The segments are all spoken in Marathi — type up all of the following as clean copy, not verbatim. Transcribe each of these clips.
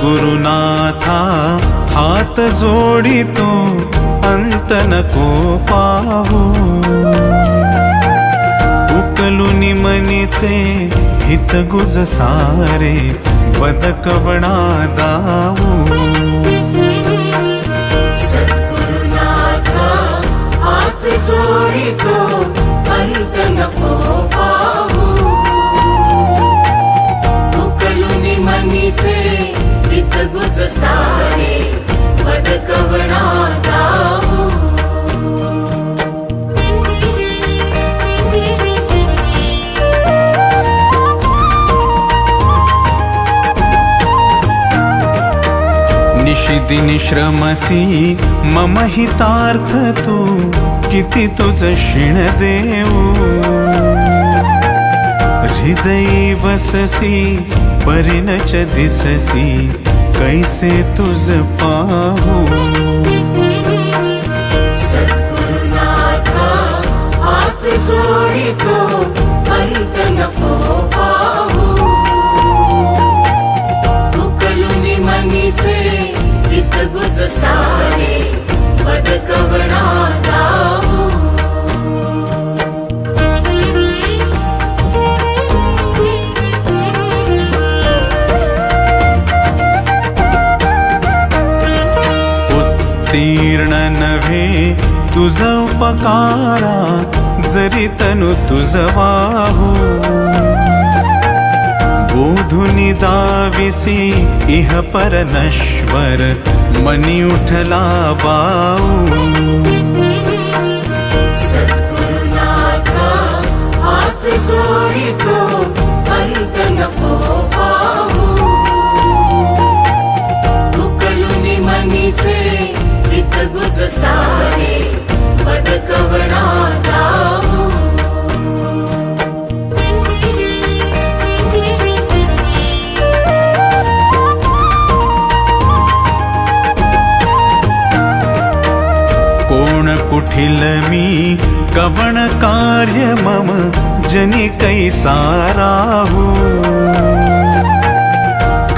सद्गुरुनाथा हात जोडितो अंत नको पाहू उकलुनी मनीचे हित गुज सारे बदकवणा दाऊ सद्गुरुनाथा हात जोडितो अंत नको पाहू उकलुनी मनीचे हित गुज सारे बदकवणा दाऊ निशिदिनी श्रमसी मम हितार्थ तू किती तुझ शिण देऊ हृदयी वससी परिणच दिससी कैसे तुझ पाहू सद्गुरुनाथा हात जोडितो अंत नको पाहू उकलुनी मनीचे हित गुज सारे बदकवणा दाऊ उत्तीर्ण नव्हे तुझ उपकारा जरी तनु तुझ वाहू बोधुनी दाविसी इह पर नश्वर मनी उठला बाऊ सद्गुरुनाथा हात जोडितो अंत नको पाहू उकलुनी मनीचे हित गुज सारे बदकवणा दाऊ कोण कुठिल मी कवण कार्य मम जनी कैसा राहू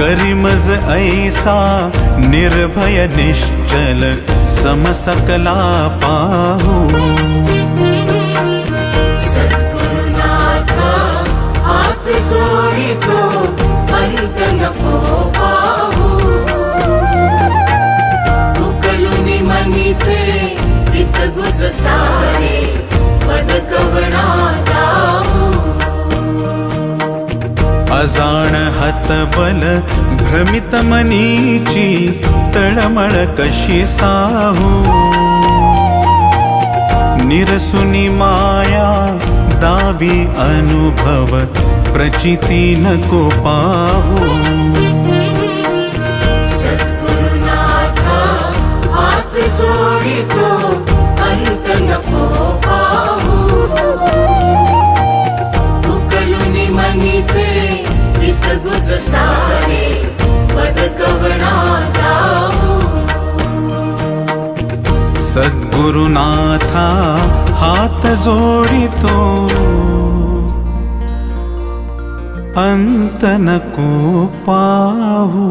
करिमज ऐसा निर्भय निश्चल समसकला पाहू सद्गुरुनाथा हात जोडितो अंत नको पाहू उकलुनी मनीचे हित गुज सारे बदकवणा दाऊ अजाण हतबल भ्रमित मनीची तळमळ कशी साहू निरसुनी माया दावी अनुभव प्रचिती नको पाहू सद्गुरुनाथा हात जोडितो अंत नको पाहू उकलुनी मनीचे हित गुज सारे बदकवणा दाऊ सद्गुरुनाथा हात जोडितो अंत नको पाहू।